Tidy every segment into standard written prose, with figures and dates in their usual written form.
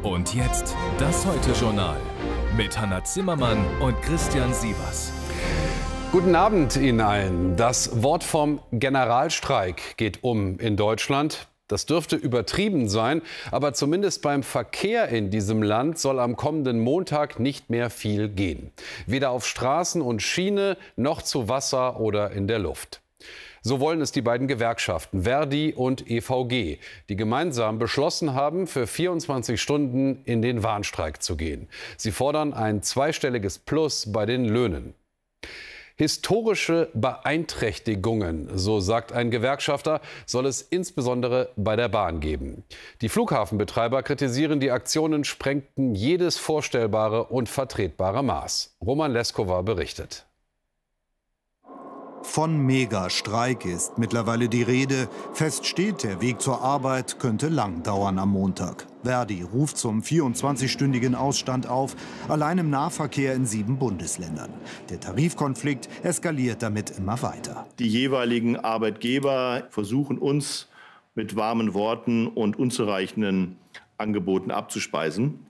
Und jetzt das Heute-Journal mit Hanna Zimmermann und Christian Sievers. Guten Abend Ihnen allen. Das Wort vom Generalstreik geht in Deutschland. Das dürfte übertrieben sein, aber zumindest beim Verkehr in diesem Land soll am kommenden Montag nicht mehr viel gehen. Weder auf Straßen und Schiene noch zu Wasser oder in der Luft. So wollen es die beiden Gewerkschaften Verdi und EVG, die gemeinsam beschlossen haben, für 24 Stunden in den Warnstreik zu gehen. Sie fordern ein zweistelliges Plus bei den Löhnen. Historische Beeinträchtigungen, so sagt ein Gewerkschafter, soll es insbesondere bei der Bahn geben. Die Flughafenbetreiber kritisieren, die Aktionen sprengten jedes vorstellbare und vertretbare Maß. Roman Leskova berichtet. Von Megastreik ist mittlerweile die Rede. Fest steht, der Weg zur Arbeit könnte lang dauern am Montag. Verdi ruft zum 24-stündigen Ausstand auf, allein im Nahverkehr in 7 Bundesländern. Der Tarifkonflikt eskaliert damit immer weiter. Die jeweiligen Arbeitgeber versuchen uns mit warmen Worten und unzureichenden Angeboten abzuspeisen.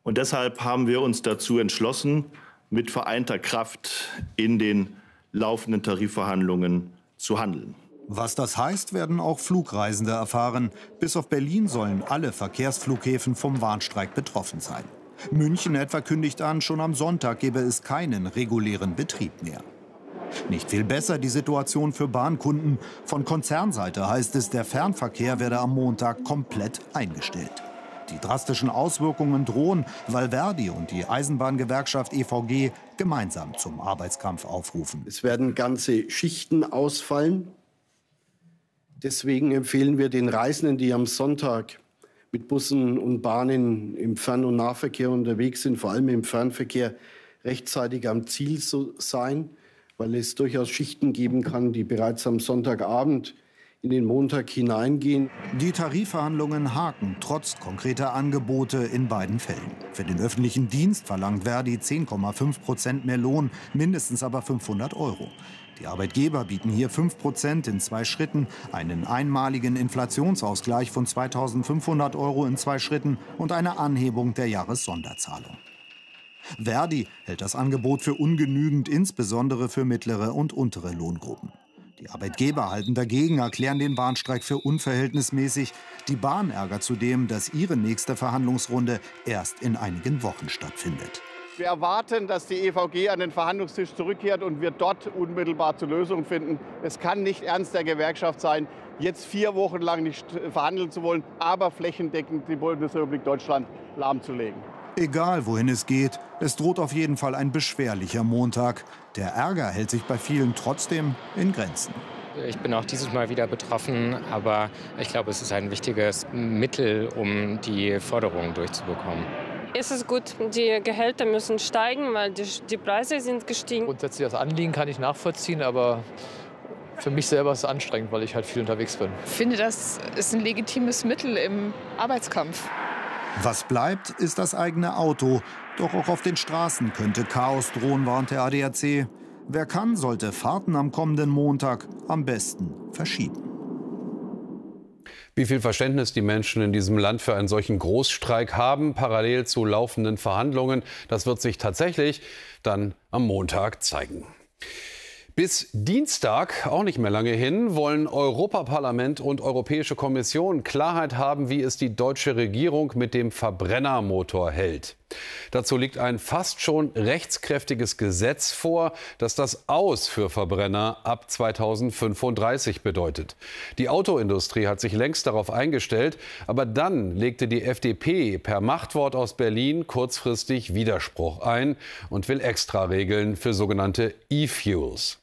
Und deshalb haben wir uns dazu entschlossen, mit vereinter Kraft in den laufenden Tarifverhandlungen zu handeln. Was das heißt, werden auch Flugreisende erfahren. Bis auf Berlin sollen alle Verkehrsflughäfen vom Warnstreik betroffen sein. München etwa kündigt an, schon am Sonntag gebe es keinen regulären Betrieb mehr. Nicht viel besser die Situation für Bahnkunden. Von Konzernseite heißt es, der Fernverkehr werde am Montag komplett eingestellt. Die drastischen Auswirkungen drohen, weil Verdi und die Eisenbahngewerkschaft EVG gemeinsam zum Arbeitskampf aufrufen. Es werden ganze Schichten ausfallen. Deswegen empfehlen wir den Reisenden, die am Sonntag mit Bussen und Bahnen im Fern- und Nahverkehr unterwegs sind, vor allem im Fernverkehr, rechtzeitig am Ziel zu sein, weil es durchaus Schichten geben kann, die bereits am Sonntagabend in den Montag hineingehen. Die Tarifverhandlungen haken trotz konkreter Angebote in beiden Fällen. Für den öffentlichen Dienst verlangt Verdi 10,5% mehr Lohn, mindestens aber 500 €. Die Arbeitgeber bieten hier 5% in 2 Schritten, einen einmaligen Inflationsausgleich von 2.500 € in 2 Schritten und eine Anhebung der Jahressonderzahlung. Verdi hält das Angebot für ungenügend, insbesondere für mittlere und untere Lohngruppen. Die Arbeitgeber halten dagegen, erklären den Warnstreik für unverhältnismäßig. Die Bahn ärgert zudem, dass ihre nächste Verhandlungsrunde erst in einigen Wochen stattfindet. Wir erwarten, dass die EVG an den Verhandlungstisch zurückkehrt und wir dort unmittelbar zu Lösungen finden. Es kann nicht ernst der Gewerkschaft sein, jetzt 4 Wochen lang nicht verhandeln zu wollen, aber flächendeckend die Bundesrepublik Deutschland lahmzulegen. Egal, wohin es geht, es droht auf jeden Fall ein beschwerlicher Montag. Der Ärger hält sich bei vielen trotzdem in Grenzen. Ich bin auch dieses Mal wieder betroffen, aber ich glaube, es ist ein wichtiges Mittel, um die Forderungen durchzubekommen. Es ist gut, die Gehälter müssen steigen, weil die Preise sind gestiegen. Grundsätzlich das Anliegen kann ich nachvollziehen, aber für mich selber ist es anstrengend, weil ich halt viel unterwegs bin. Ich finde, das ist ein legitimes Mittel im Arbeitskampf. Was bleibt, ist das eigene Auto. Doch auch auf den Straßen könnte Chaos drohen, warnt der ADAC. Wer kann, sollte Fahrten am kommenden Montag am besten verschieben. Wie viel Verständnis die Menschen in diesem Land für einen solchen Großstreik haben, parallel zu laufenden Verhandlungen, das wird sich tatsächlich dann am Montag zeigen. Bis Dienstag, auch nicht mehr lange hin, wollen Europaparlament und Europäische Kommission Klarheit haben, wie es die deutsche Regierung mit dem Verbrennermotor hält. Dazu liegt ein fast schon rechtskräftiges Gesetz vor, das das Aus für Verbrenner ab 2035 bedeutet. Die Autoindustrie hat sich längst darauf eingestellt, aber dann legte die FDP per Machtwort aus Berlin kurzfristig Widerspruch ein und will Extraregeln für sogenannte E-Fuels.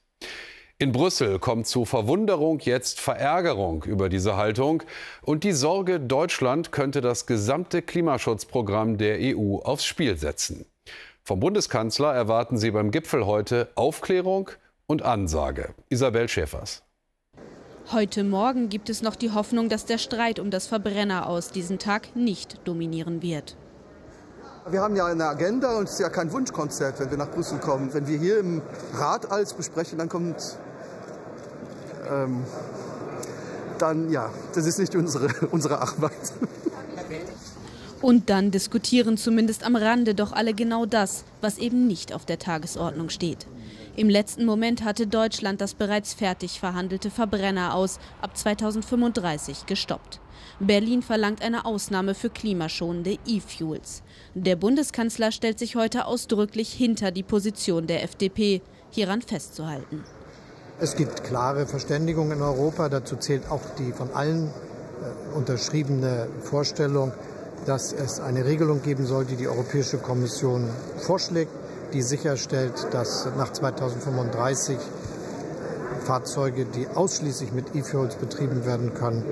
In Brüssel kommt zu Verwunderung jetzt Verärgerung über diese Haltung und die Sorge, Deutschland könnte das gesamte Klimaschutzprogramm der EU aufs Spiel setzen. Vom Bundeskanzler erwarten sie beim Gipfel heute Aufklärung und Ansage. Isabel Schäfers. Heute Morgen gibt es noch die Hoffnung, dass der Streit um das Verbrenneraus diesen Tag nicht dominieren wird. Wir haben ja eine Agenda und es ist ja kein Wunschkonzert, wenn wir nach Brüssel kommen. Wenn wir hier im Rat alles besprechen, dann kommt das ist nicht unsere Arbeit. Und dann diskutieren zumindest am Rande doch alle genau das, was eben nicht auf der Tagesordnung steht. Im letzten Moment hatte Deutschland das bereits fertig verhandelte Verbrenner aus ab 2035 gestoppt. Berlin verlangt eine Ausnahme für klimaschonende E-Fuels. Der Bundeskanzler stellt sich heute ausdrücklich hinter die Position der FDP, hieran festzuhalten. Es gibt klare Verständigung in Europa. Dazu zählt auch die von allen unterschriebene Vorstellung, dass es eine Regelung geben soll, die die Europäische Kommission vorschlägt, die sicherstellt, dass nach 2035 Fahrzeuge, die ausschließlich mit E-Fuels betrieben werden können,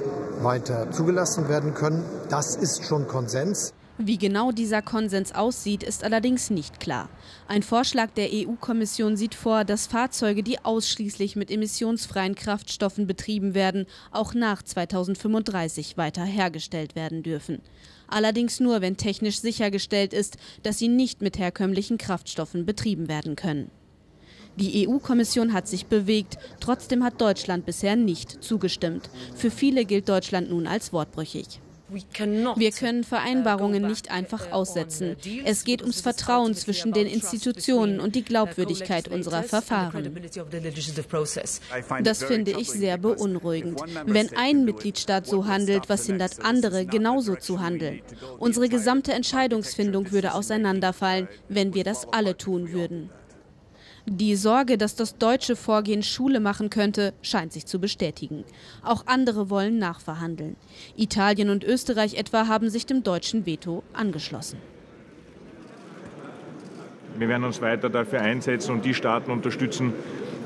weiter zugelassen werden können. Das ist schon Konsens. Wie genau dieser Konsens aussieht, ist allerdings nicht klar. Ein Vorschlag der EU-Kommission sieht vor, dass Fahrzeuge, die ausschließlich mit emissionsfreien Kraftstoffen betrieben werden, auch nach 2035 weiter hergestellt werden dürfen. Allerdings nur, wenn technisch sichergestellt ist, dass sie nicht mit herkömmlichen Kraftstoffen betrieben werden können. Die EU-Kommission hat sich bewegt, trotzdem hat Deutschland bisher nicht zugestimmt. Für viele gilt Deutschland nun als wortbrüchig. Wir können Vereinbarungen nicht einfach aussetzen. Es geht ums Vertrauen zwischen den Institutionen und die Glaubwürdigkeit unserer Verfahren. Das finde ich sehr beunruhigend. Wenn ein Mitgliedstaat so handelt, was hindert andere, genauso zu handeln? Unsere gesamte Entscheidungsfindung würde auseinanderfallen, wenn wir das alle tun würden. Die Sorge, dass das deutsche Vorgehen Schule machen könnte, scheint sich zu bestätigen. Auch andere wollen nachverhandeln. Italien und Österreich etwa haben sich dem deutschen Veto angeschlossen. Wir werden uns weiter dafür einsetzen und die Staaten unterstützen,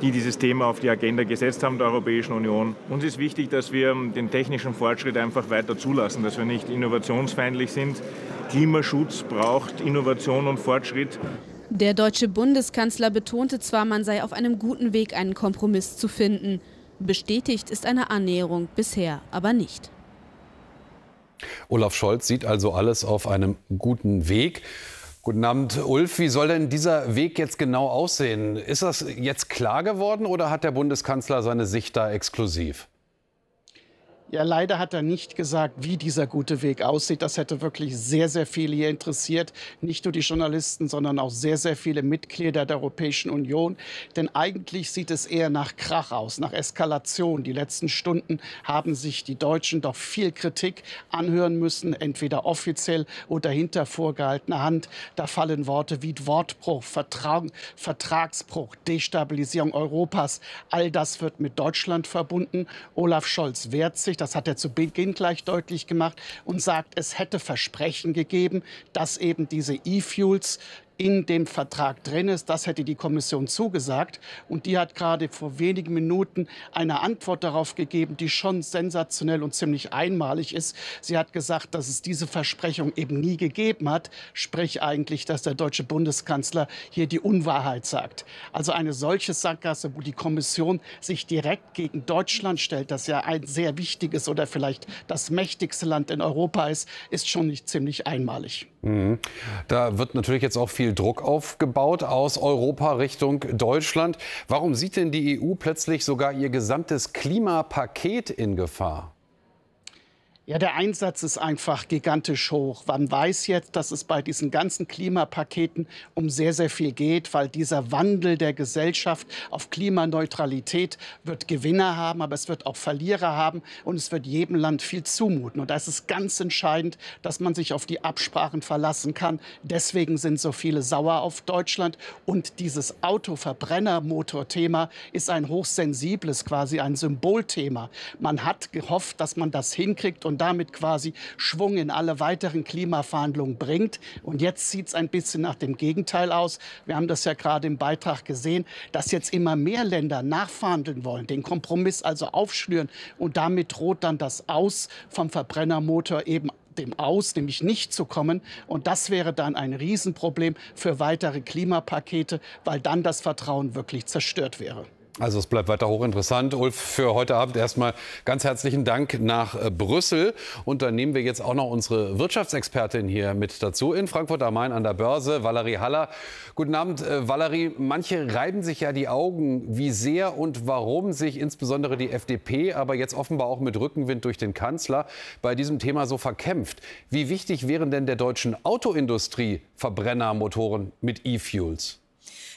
die dieses Thema auf die Agenda gesetzt haben der Europäischen Union. Uns ist wichtig, dass wir den technischen Fortschritt einfach weiter zulassen, dass wir nicht innovationsfeindlich sind. Klimaschutz braucht Innovation und Fortschritt. Der deutsche Bundeskanzler betonte zwar, man sei auf einem guten Weg, einen Kompromiss zu finden. Bestätigt ist eine Annäherung bisher aber nicht. Olaf Scholz sieht also alles auf einem guten Weg. Guten Abend, Ulf. Wie soll denn dieser Weg jetzt genau aussehen? Ist das jetzt klar geworden oder hat der Bundeskanzler seine Sicht da exklusiv? Ja, leider hat er nicht gesagt, wie dieser gute Weg aussieht. Das hätte wirklich sehr, sehr viele hier interessiert. Nicht nur die Journalisten, sondern auch sehr, sehr viele Mitglieder der Europäischen Union. Denn eigentlich sieht es eher nach Krach aus, nach Eskalation. Die letzten Stunden haben sich die Deutschen doch viel Kritik anhören müssen, entweder offiziell oder hinter vorgehaltener Hand. Da fallen Worte wie Wortbruch, Vertragsbruch, Destabilisierung Europas. All das wird mit Deutschland verbunden. Olaf Scholz wehrt sich. Das hat er zu Beginn gleich deutlich gemacht und sagt, es hätte Versprechen gegeben, dass eben diese E-Fuels in dem Vertrag drin ist. Das hätte die Kommission zugesagt. Und die hat gerade vor wenigen Minuten eine Antwort darauf gegeben, die schon sensationell und ziemlich einmalig ist. Sie hat gesagt, dass es diese Versprechung eben nie gegeben hat. Sprich eigentlich, dass der deutsche Bundeskanzler hier die Unwahrheit sagt. Also eine solche Sackgasse, wo die Kommission sich direkt gegen Deutschland stellt, das ja ein sehr wichtiges oder vielleicht das mächtigste Land in Europa ist schon nicht ziemlich einmalig. Da wird natürlich jetzt auch viel Druck aufgebaut aus Europa Richtung Deutschland. Warum sieht denn die EU plötzlich sogar ihr gesamtes Klimapaket in Gefahr? Ja, der Einsatz ist einfach gigantisch hoch. Man weiß jetzt, dass es bei diesen ganzen Klimapaketen um sehr, sehr viel geht, weil dieser Wandel der Gesellschaft auf Klimaneutralität wird Gewinner haben, aber es wird auch Verlierer haben und es wird jedem Land viel zumuten. Und da ist es ganz entscheidend, dass man sich auf die Absprachen verlassen kann. Deswegen sind so viele sauer auf Deutschland. Und dieses Autoverbrennermotor-Thema ist ein hochsensibles, quasi ein Symbolthema. Man hat gehofft, dass man das hinkriegt und damit quasi Schwung in alle weiteren Klimaverhandlungen bringt. Und jetzt sieht es ein bisschen nach dem Gegenteil aus. Wir haben das ja gerade im Beitrag gesehen, dass jetzt immer mehr Länder nachverhandeln wollen, den Kompromiss also aufschnüren. Und damit droht dann das Aus vom Verbrennermotor eben dem Aus, nämlich nicht zu kommen. Und das wäre dann ein Riesenproblem für weitere Klimapakete, weil dann das Vertrauen wirklich zerstört wäre. Also es bleibt weiter hochinteressant. Ulf, für heute Abend erstmal ganz herzlichen Dank nach Brüssel. Und dann nehmen wir jetzt auch noch unsere Wirtschaftsexpertin hier mit dazu in Frankfurt am Main an der Börse, Valerie Haller. Guten Abend, Valerie. Manche reiben sich ja die Augen, wie sehr und warum sich insbesondere die FDP, aber jetzt offenbar auch mit Rückenwind durch den Kanzler, bei diesem Thema so verkämpft. Wie wichtig wären denn der deutschen Autoindustrie Verbrennermotoren mit E-Fuels?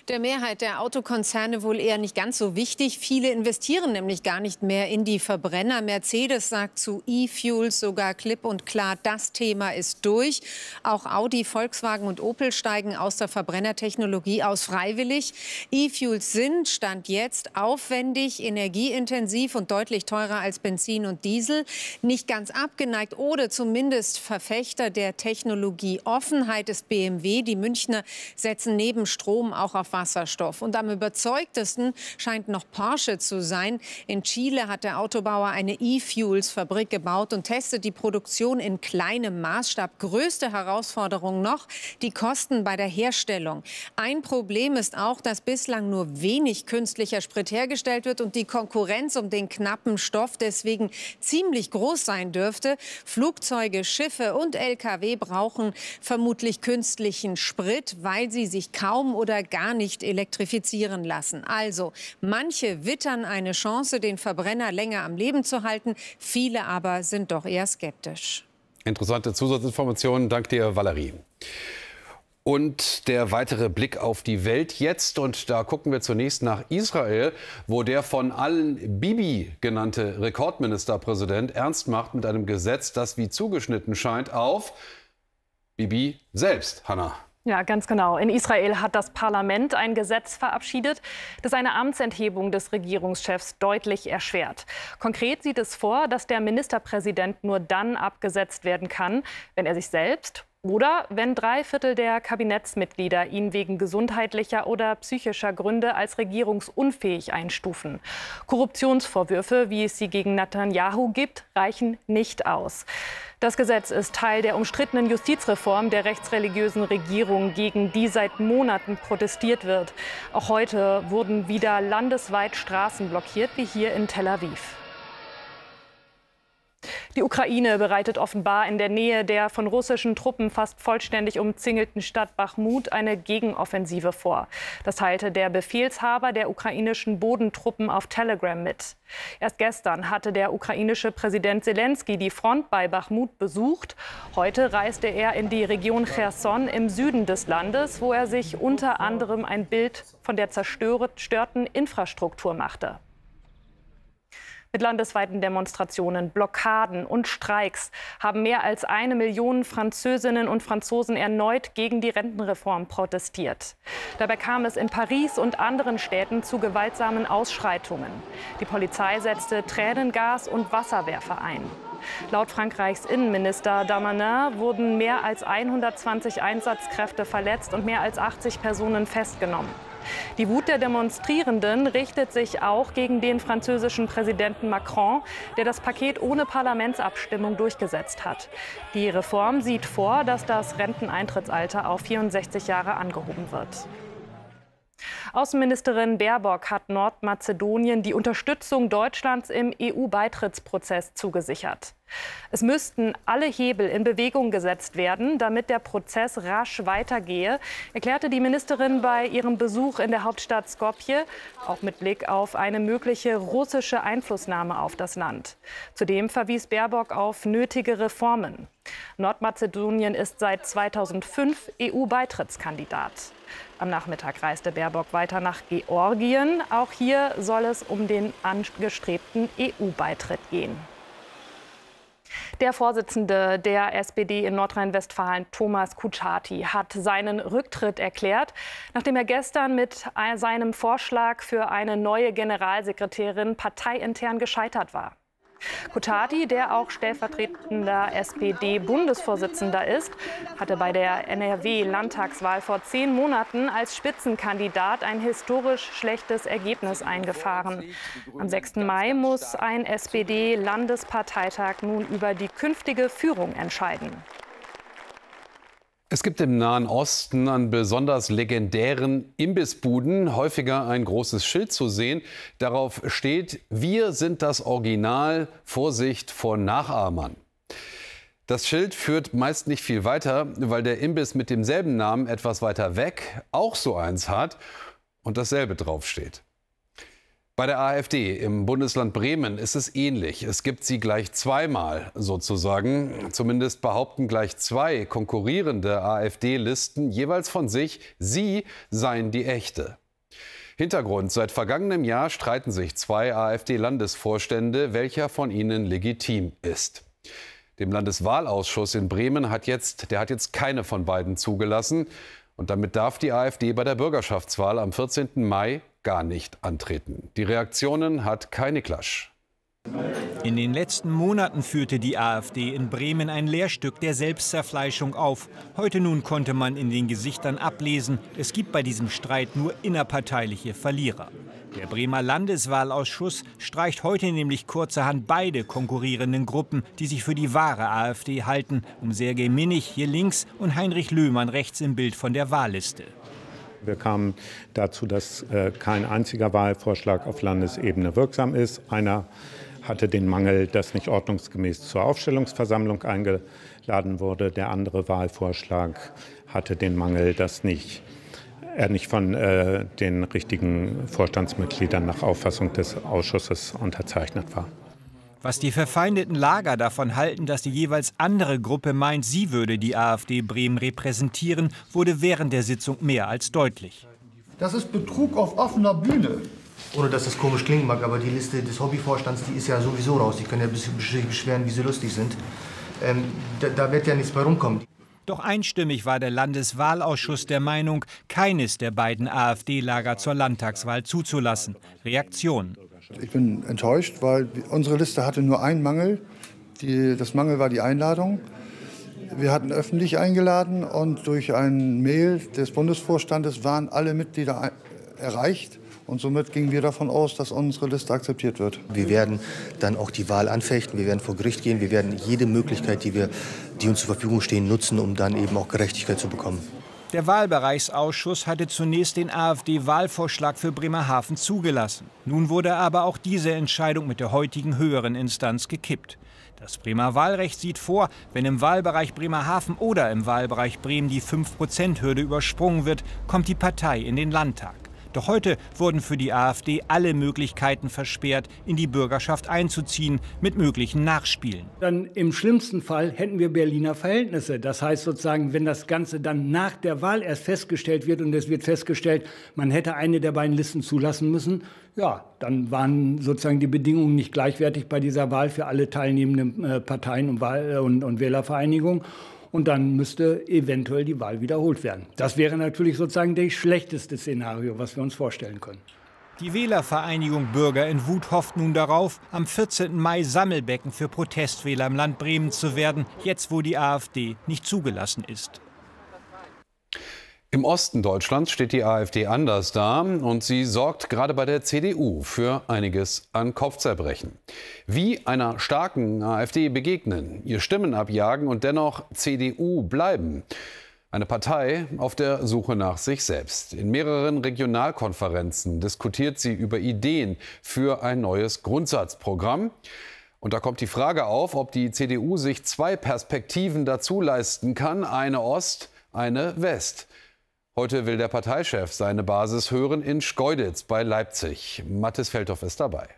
Der Mehrheit der Autokonzerne wohl eher nicht ganz so wichtig. Viele investieren nämlich gar nicht mehr in die Verbrenner. Mercedes sagt zu E-Fuels sogar klipp und klar, das Thema ist durch. Auch Audi, Volkswagen und Opel steigen aus der Verbrennertechnologie aus freiwillig. E-Fuels sind, Stand jetzt, aufwendig, energieintensiv und deutlich teurer als Benzin und Diesel. Nicht ganz abgeneigt oder zumindest Verfechter der Technologieoffenheit ist BMW. Die Münchner setzen neben Strom auch auf Wasserstoff. Und am überzeugtesten scheint noch Porsche zu sein. In Chile hat der Autobauer eine E-Fuels-Fabrik gebaut und testet die Produktion in kleinem Maßstab. Größte Herausforderung noch, die Kosten bei der Herstellung. Ein Problem ist auch, dass bislang nur wenig künstlicher Sprit hergestellt wird und die Konkurrenz um den knappen Stoff deswegen ziemlich groß sein dürfte. Flugzeuge, Schiffe und Lkw brauchen vermutlich künstlichen Sprit, weil sie sich kaum oder gar nicht elektrifizieren lassen. Also, manche wittern eine Chance, den Verbrenner länger am Leben zu halten. Viele aber sind doch eher skeptisch. Interessante Zusatzinformationen. Dank dir, Valerie. Und der weitere Blick auf die Welt jetzt. Und da gucken wir zunächst nach Israel, wo der von allen Bibi genannte Rekordministerpräsident ernst macht mit einem Gesetz, das wie zugeschnitten scheint auf Bibi selbst. Hanna. Ja, ganz genau. In Israel hat das Parlament ein Gesetz verabschiedet, das eine Amtsenthebung des Regierungschefs deutlich erschwert. Konkret sieht es vor, dass der Ministerpräsident nur dann abgesetzt werden kann, wenn er sich selbst oder wenn 3/4 der Kabinettsmitglieder ihn wegen gesundheitlicher oder psychischer Gründe als regierungsunfähig einstufen. Korruptionsvorwürfe, wie es sie gegen Netanyahu gibt, reichen nicht aus. Das Gesetz ist Teil der umstrittenen Justizreform der rechtsreligiösen Regierung, gegen die seit Monaten protestiert wird. Auch heute wurden wieder landesweit Straßen blockiert, wie hier in Tel Aviv. Die Ukraine bereitet offenbar in der Nähe der von russischen Truppen fast vollständig umzingelten Stadt Bachmut eine Gegenoffensive vor. Das teilte der Befehlshaber der ukrainischen Bodentruppen auf Telegram mit. Erst gestern hatte der ukrainische Präsident Selenskyj die Front bei Bachmut besucht. Heute reiste er in die Region Cherson im Süden des Landes, wo er sich unter anderem ein Bild von der zerstörten Infrastruktur machte. Mit landesweiten Demonstrationen, Blockaden und Streiks haben mehr als 1 Million Französinnen und Franzosen erneut gegen die Rentenreform protestiert. Dabei kam es in Paris und anderen Städten zu gewaltsamen Ausschreitungen. Die Polizei setzte Tränengas und Wasserwerfer ein. Laut Frankreichs Innenminister Darmanin wurden mehr als 120 Einsatzkräfte verletzt und mehr als 80 Personen festgenommen. Die Wut der Demonstrierenden richtet sich auch gegen den französischen Präsidenten Macron, der das Paket ohne Parlamentsabstimmung durchgesetzt hat. Die Reform sieht vor, dass das Renteneintrittsalter auf 64 Jahre angehoben wird. Außenministerin Baerbock hat Nordmazedonien die Unterstützung Deutschlands im EU-Beitrittsprozess zugesichert. Es müssten alle Hebel in Bewegung gesetzt werden, damit der Prozess rasch weitergehe, erklärte die Ministerin bei ihrem Besuch in der Hauptstadt Skopje, auch mit Blick auf eine mögliche russische Einflussnahme auf das Land. Zudem verwies Baerbock auf nötige Reformen. Nordmazedonien ist seit 2005 EU-Beitrittskandidat. Am Nachmittag reiste Baerbock weiter nach Georgien. Auch hier soll es um den angestrebten EU-Beitritt gehen. Der Vorsitzende der SPD in Nordrhein-Westfalen, Thomas Kutschaty, hat seinen Rücktritt erklärt, nachdem er gestern mit seinem Vorschlag für eine neue Generalsekretärin parteiintern gescheitert war. Kutschaty, der auch stellvertretender SPD-Bundesvorsitzender ist, hatte bei der NRW-Landtagswahl vor 10 Monaten als Spitzenkandidat ein historisch schlechtes Ergebnis eingefahren. Am 6. Mai muss ein SPD-Landesparteitag nun über die künftige Führung entscheiden. Es gibt im Nahen Osten an besonders legendären Imbissbuden häufiger ein großes Schild zu sehen. Darauf steht: Wir sind das Original, Vorsicht vor Nachahmern. Das Schild führt meist nicht viel weiter, weil der Imbiss mit demselben Namen etwas weiter weg auch so eins hat und dasselbe draufsteht. Bei der AfD im Bundesland Bremen ist es ähnlich. Es gibt sie gleich zweimal sozusagen. Zumindest behaupten gleich zwei konkurrierende AfD-Listen jeweils von sich, sie seien die echte. Hintergrund: Seit vergangenem Jahr streiten sich zwei AfD-Landesvorstände, welcher von ihnen legitim ist. Dem Landeswahlausschuss in Bremen hat jetzt keine von beiden zugelassen. Und damit darf die AfD bei der Bürgerschaftswahl am 14. Mai gar nicht antreten. Die Reaktionen hat Kai Niklasch. In den letzten Monaten führte die AfD in Bremen ein Lehrstück der Selbstzerfleischung auf. Heute nun konnte man in den Gesichtern ablesen, es gibt bei diesem Streit nur innerparteiliche Verlierer. Der Bremer Landeswahlausschuss streicht heute nämlich kurzerhand beide konkurrierenden Gruppen, die sich für die wahre AfD halten, um Sergej Minich hier links und Heinrich Löhmann rechts im Bild von der Wahlliste. Wir kamen dazu, dass kein einziger Wahlvorschlag auf Landesebene wirksam ist. Einer hatte den Mangel, dass nicht ordnungsgemäß zur Aufstellungsversammlung eingeladen wurde. Der andere Wahlvorschlag hatte den Mangel, dass er nicht von den richtigen Vorstandsmitgliedern nach Auffassung des Ausschusses unterzeichnet war. Was die verfeindeten Lager davon halten, dass die jeweils andere Gruppe meint, sie würde die AfD Bremen repräsentieren, wurde während der Sitzung mehr als deutlich. Das ist Betrug auf offener Bühne. Ohne dass das komisch klingen mag, aber die Liste des Hobbyvorstands, die ist ja sowieso raus. Die können ja sich beschweren, wie sie lustig sind. Da wird ja nichts mehr rumkommen. Doch einstimmig war der Landeswahlausschuss der Meinung, keines der beiden AfD-Lager zur Landtagswahl zuzulassen. Reaktionen. Ich bin enttäuscht, weil unsere Liste hatte nur einen Mangel. Das Mangel war die Einladung. Wir hatten öffentlich eingeladen und durch ein Mail des Bundesvorstandes waren alle Mitglieder erreicht. Und somit gingen wir davon aus, dass unsere Liste akzeptiert wird. Wir werden dann auch die Wahl anfechten, wir werden vor Gericht gehen, wir werden jede Möglichkeit, die uns zur Verfügung stehen, nutzen, um dann eben auch Gerechtigkeit zu bekommen. Der Wahlbereichsausschuss hatte zunächst den AfD-Wahlvorschlag für Bremerhaven zugelassen. Nun wurde aber auch diese Entscheidung mit der heutigen höheren Instanz gekippt. Das Bremer Wahlrecht sieht vor, wenn im Wahlbereich Bremerhaven oder im Wahlbereich Bremen die 5%-Hürde übersprungen wird, kommt die Partei in den Landtag. Doch heute wurden für die AfD alle Möglichkeiten versperrt, in die Bürgerschaft einzuziehen, mit möglichen Nachspielen. Dann im schlimmsten Fall hätten wir Berliner Verhältnisse. Das heißt sozusagen, wenn das Ganze dann nach der Wahl erst festgestellt wird und es wird festgestellt, man hätte eine der beiden Listen zulassen müssen, ja, dann waren sozusagen die Bedingungen nicht gleichwertig bei dieser Wahl für alle teilnehmenden Parteien und Wählervereinigungen. Und dann müsste eventuell die Wahl wiederholt werden. Das wäre natürlich sozusagen das schlechteste Szenario, was wir uns vorstellen können. Die Wählervereinigung Bürger in Wut hofft nun darauf, am 14. Mai Sammelbecken für Protestwähler im Land Bremen zu werden, jetzt wo die AfD nicht zugelassen ist. Im Osten Deutschlands steht die AfD anders da und sie sorgt gerade bei der CDU für einiges an Kopfzerbrechen. Wie einer starken AfD begegnen, ihr Stimmen abjagen und dennoch CDU bleiben. Eine Partei auf der Suche nach sich selbst. In mehreren Regionalkonferenzen diskutiert sie über Ideen für ein neues Grundsatzprogramm. Und da kommt die Frage auf, ob die CDU sich zwei Perspektiven dazu leisten kann, eine Ost, eine West. Heute will der Parteichef seine Basis hören in Schkeuditz bei Leipzig. Mathis Feldhoff ist dabei.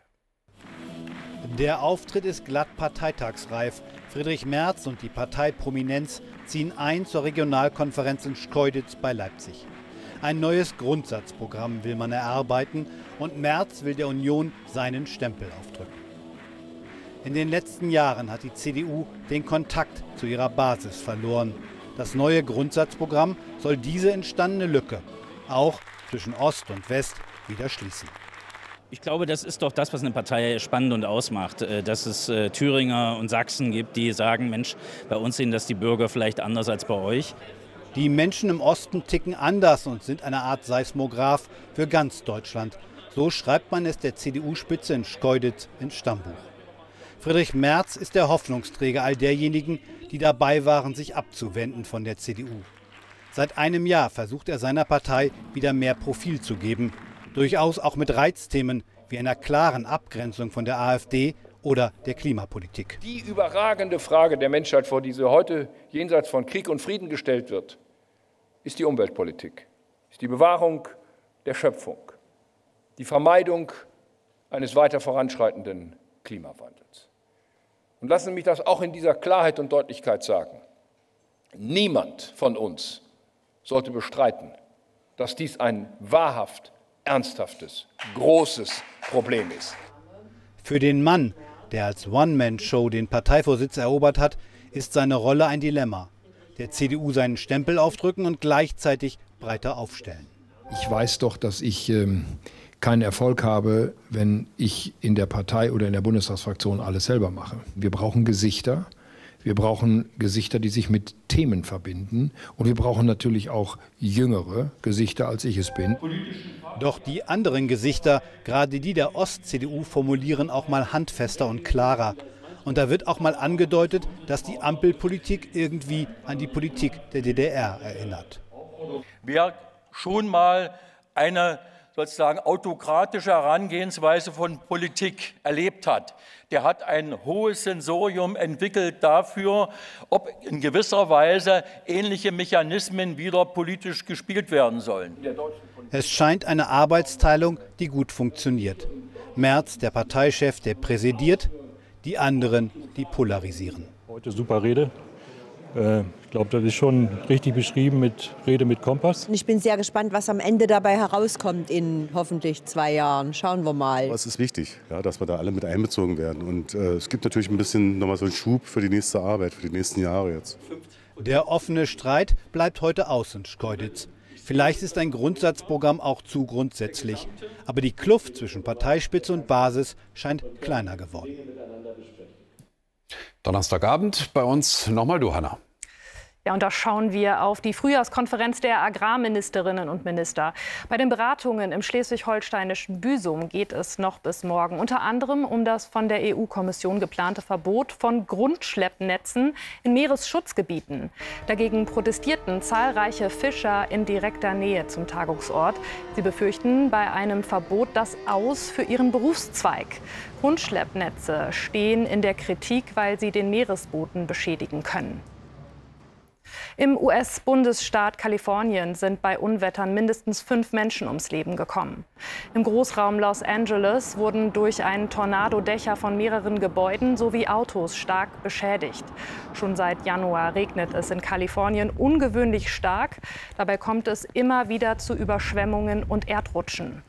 Der Auftritt ist glatt parteitagsreif. Friedrich Merz und die Parteiprominenz ziehen ein zur Regionalkonferenz in Schkeuditz bei Leipzig. Ein neues Grundsatzprogramm will man erarbeiten und Merz will der Union seinen Stempel aufdrücken. In den letzten Jahren hat die CDU den Kontakt zu ihrer Basis verloren. Das neue Grundsatzprogramm soll diese entstandene Lücke auch zwischen Ost und West wieder schließen. Ich glaube, das ist doch das, was eine Partei spannend und ausmacht, dass es Thüringer und Sachsen gibt, die sagen, Mensch, bei uns sehen das die Bürger vielleicht anders als bei euch. Die Menschen im Osten ticken anders und sind eine Art Seismograph für ganz Deutschland. So schreibt man es der CDU-Spitze in Schkeuditz ins Stammbuch. Friedrich Merz ist der Hoffnungsträger all derjenigen, die dabei waren, sich abzuwenden von der CDU. Seit einem Jahr versucht er seiner Partei wieder mehr Profil zu geben. Durchaus auch mit Reizthemen wie einer klaren Abgrenzung von der AfD oder der Klimapolitik. Die überragende Frage der Menschheit, vor die sie heute jenseits von Krieg und Frieden gestellt wird, ist die Umweltpolitik, ist die Bewahrung der Schöpfung, die Vermeidung eines weiter voranschreitenden Klimawandels. Und lassen Sie mich das auch in dieser Klarheit und Deutlichkeit sagen. Niemand von uns sollte bestreiten, dass dies ein wahrhaft ernsthaftes, großes Problem ist. Für den Mann, der als One-Man-Show den Parteivorsitz erobert hat, ist seine Rolle ein Dilemma. Der CDU seinen Stempel aufdrücken und gleichzeitig breiter aufstellen. Ich weiß doch, dass ich keinen Erfolg habe, wenn ich in der Partei oder in der Bundestagsfraktion alles selber mache. Wir brauchen Gesichter. Wir brauchen Gesichter, die sich mit Themen verbinden. Und wir brauchen natürlich auch jüngere Gesichter, als ich es bin. Doch die anderen Gesichter, gerade die der Ost-CDU, formulieren auch mal handfester und klarer. Und da wird auch mal angedeutet, dass die Ampelpolitik irgendwie an die Politik der DDR erinnert. Wer schon mal eine sozusagen autokratische Herangehensweise von Politik erlebt hat, der hat ein hohes Sensorium entwickelt dafür, ob in gewisser Weise ähnliche Mechanismen wieder politisch gespielt werden sollen. Es scheint eine Arbeitsteilung, die gut funktioniert. Merz, der Parteichef, der präsidiert, die anderen, die polarisieren. Heute super Rede. Ich glaube, das ist schon richtig beschrieben mit Rede mit Kompass. Ich bin sehr gespannt, was am Ende dabei herauskommt in hoffentlich 2 Jahren. Schauen wir mal. Es ist wichtig, ja, dass wir da alle mit einbezogen werden. Und es gibt natürlich ein bisschen nochmal so einen Schub für die nächste Arbeit, für die nächsten Jahre jetzt. Der offene Streit bleibt heute aus in Schkeuditz. Vielleicht ist ein Grundsatzprogramm auch zu grundsätzlich. Aber die Kluft zwischen Parteispitze und Basis scheint kleiner geworden. Donnerstagabend bei uns nochmal du, Hanna. Ja, und da schauen wir auf die Frühjahrskonferenz der Agrarministerinnen und Minister. Bei den Beratungen im schleswig-holsteinischen Büsum geht es noch bis morgen. Unter anderem um das von der EU-Kommission geplante Verbot von Grundschleppnetzen in Meeresschutzgebieten. Dagegen protestierten zahlreiche Fischer in direkter Nähe zum Tagungsort. Sie befürchten bei einem Verbot das Aus für ihren Berufszweig. Grundschleppnetze stehen in der Kritik, weil sie den Meeresboden beschädigen können. Im US-Bundesstaat Kalifornien sind bei Unwettern mindestens 5 Menschen ums Leben gekommen. Im Großraum Los Angeles wurden durch einen Tornado Dächer von mehreren Gebäuden sowie Autos stark beschädigt. Schon seit Januar regnet es in Kalifornien ungewöhnlich stark. Dabei kommt es immer wieder zu Überschwemmungen und Erdrutschen.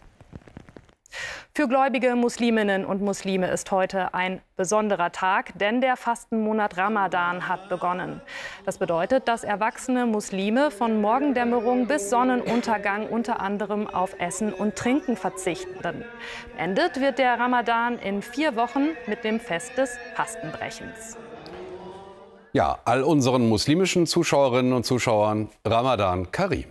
Für gläubige Musliminnen und Muslime ist heute ein besonderer Tag, denn der Fastenmonat Ramadan hat begonnen. Das bedeutet, dass erwachsene Muslime von Morgendämmerung bis Sonnenuntergang unter anderem auf Essen und Trinken verzichten. Beendet wird der Ramadan in 4 Wochen mit dem Fest des Fastenbrechens. Ja, all unseren muslimischen Zuschauerinnen und Zuschauern Ramadan Karim.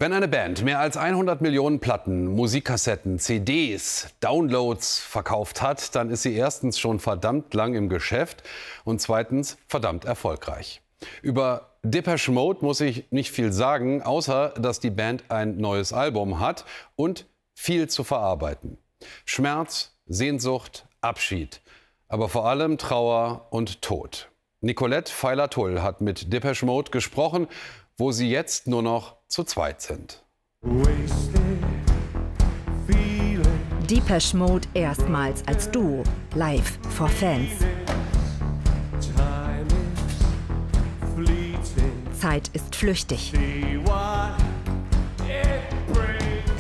Wenn eine Band mehr als 100 Millionen Platten, Musikkassetten, CDs, Downloads verkauft hat, dann ist sie erstens schon verdammt lang im Geschäft und zweitens verdammt erfolgreich. Über Depeche Mode muss ich nicht viel sagen, außer dass die Band ein neues Album hat und viel zu verarbeiten. Schmerz, Sehnsucht, Abschied, aber vor allem Trauer und Tod. Nicolette Feiler-Tull hat mit Depeche Mode gesprochen, wo sie jetzt nur noch zu zweit sind. Depeche Mode erstmals als Duo, live vor Fans. Zeit ist flüchtig.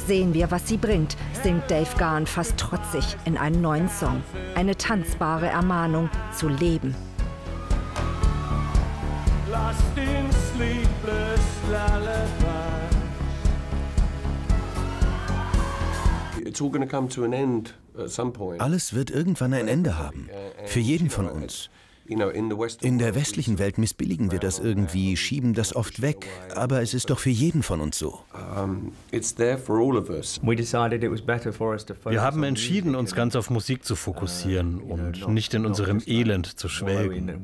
Sehen wir, was sie bringt, singt Dave Gahan fast trotzig in einen neuen Song. Eine tanzbare Ermahnung zu leben. Alles wird irgendwann ein Ende haben. Für jeden von uns. In der westlichen Welt missbilligen wir das irgendwie, schieben das oft weg. Aber es ist doch für jeden von uns so. Wir haben entschieden, uns ganz auf Musik zu fokussieren und nicht in unserem Elend zu schwelgen.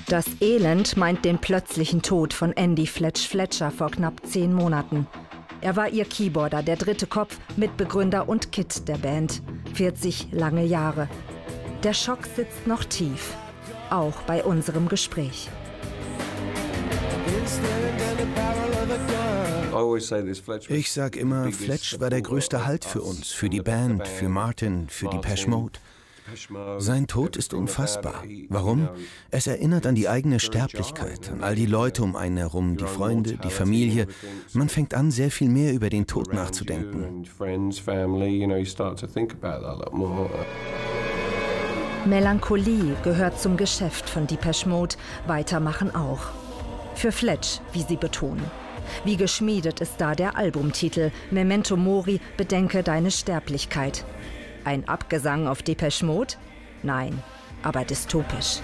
Das Elend meint den plötzlichen Tod von Andy Fletch Fletcher vor knapp 10 Monaten. Er war ihr Keyboarder, der dritte Kopf, Mitbegründer und Kid der Band. 40 lange Jahre. Der Schock sitzt noch tief, auch bei unserem Gespräch. Ich sag immer, Fletch war der größte Halt für uns, für die Band, für Martin, für Depeche Mode. Sein Tod ist unfassbar. Warum? Es erinnert an die eigene Sterblichkeit, an all die Leute um einen herum, die Freunde, die Familie. Man fängt an, sehr viel mehr über den Tod nachzudenken. Melancholie gehört zum Geschäft von Depeche Mode, Weitermachen auch. Für Fletch, wie sie betonen. Wie geschmiedet ist da der Albumtitel Memento Mori, bedenke deine Sterblichkeit. Ein Abgesang auf Depeche Mode? Nein, aber dystopisch.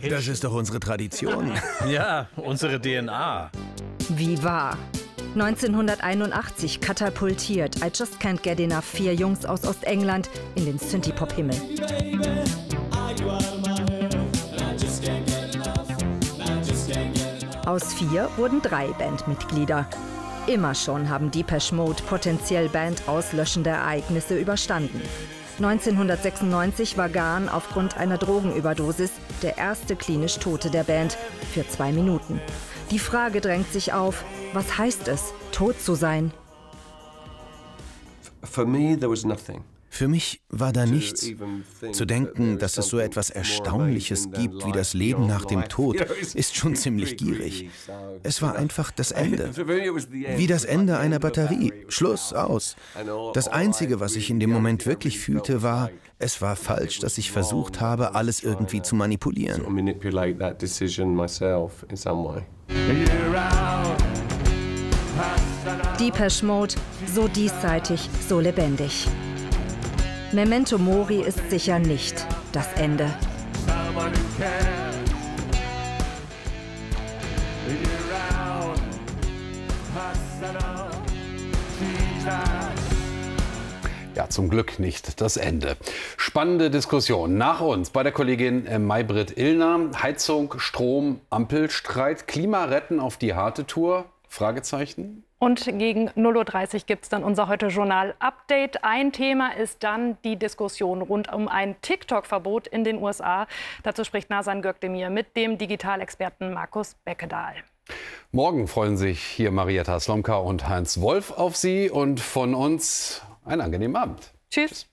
Das ist doch unsere Tradition. Ja, unsere DNA. Wie wahr. 1981 katapultiert I Just Can't Get Enough 4 Jungs aus Ostengland in den Synthie-Pop-Himmel. Aus 4 wurden 3 Bandmitglieder. Immer schon haben Depeche Mode potenziell bandauslöschende Ereignisse überstanden. 1996 war Gaan aufgrund einer Drogenüberdosis der erste klinisch Tote der Band für 2 Minuten. Die Frage drängt sich auf, was heißt es, tot zu sein? Für mich war da nichts. Zu denken, dass es so etwas Erstaunliches gibt wie das Leben nach dem Tod, ist schon ziemlich gierig. Es war einfach das Ende. Wie das Ende einer Batterie. Schluss, aus. Das Einzige, was ich in dem Moment wirklich fühlte, war, es war falsch, dass ich versucht habe, alles irgendwie zu manipulieren. Depeche Mode, so diesseitig, so lebendig. Memento Mori ist sicher nicht das Ende. Ja, zum Glück nicht das Ende. Spannende Diskussion. Nach uns bei der Kollegin Maybrit Illner. Heizung, Strom, Ampelstreit, Klimaretten auf die harte Tour? Fragezeichen. Und gegen 0:30 Uhr gibt es dann unser Heute-Journal-Update. Ein Thema ist dann die Diskussion rund um ein TikTok-Verbot in den USA. Dazu spricht Nazan Gökdemir mit dem Digitalexperten Markus Beckedahl. Morgen freuen sich hier Marietta Slomka und Heinz Wolf auf Sie und von uns einen angenehmen Abend. Tschüss.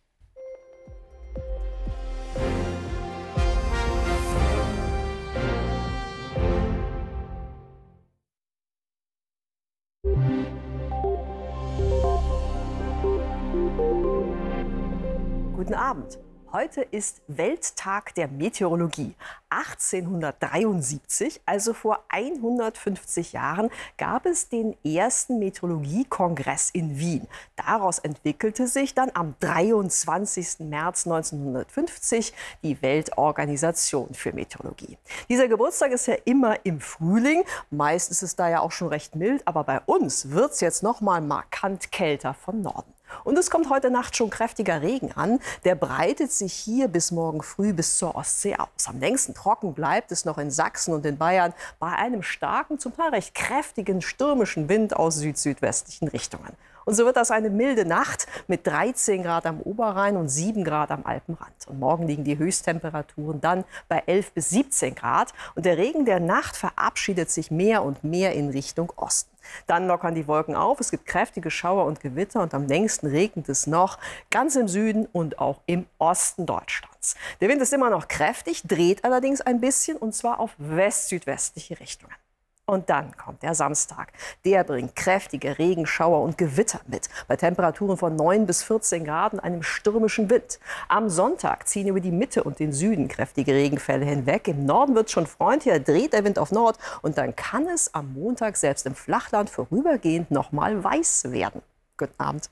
Guten Abend. Heute ist Welttag der Meteorologie. 1873, also vor 150 Jahren, gab es den ersten Meteorologiekongress in Wien. Daraus entwickelte sich dann am 23. März 1950 die Weltorganisation für Meteorologie. Dieser Geburtstag ist ja immer im Frühling. Meist ist es da ja auch schon recht mild, aber bei uns wird es jetzt noch mal markant kälter von Norden. Und es kommt heute Nacht schon kräftiger Regen an. Der breitet sich hier bis morgen früh bis zur Ostsee aus. Am längsten trocken bleibt es noch in Sachsen und in Bayern bei einem starken, zum Teil recht kräftigen stürmischen Wind aus süd-südwestlichen Richtungen. Und so wird das eine milde Nacht mit 13 Grad am Oberrhein und 7 Grad am Alpenrand. Und morgen liegen die Höchsttemperaturen dann bei 11 bis 17 Grad. Und der Regen der Nacht verabschiedet sich mehr und mehr in Richtung Osten. Dann lockern die Wolken auf, es gibt kräftige Schauer und Gewitter und am längsten regnet es noch ganz im Süden und auch im Osten Deutschlands. Der Wind ist immer noch kräftig, dreht allerdings ein bisschen und zwar auf west-südwestliche Richtungen. Und dann kommt der Samstag. Der bringt kräftige Regenschauer und Gewitter mit. Bei Temperaturen von 9 bis 14 Grad und einem stürmischen Wind. Am Sonntag ziehen über die Mitte und den Süden kräftige Regenfälle hinweg. Im Norden wird es schon freundlicher, dreht der Wind auf Nord. Und dann kann es am Montag selbst im Flachland vorübergehend noch mal weiß werden. Guten Abend.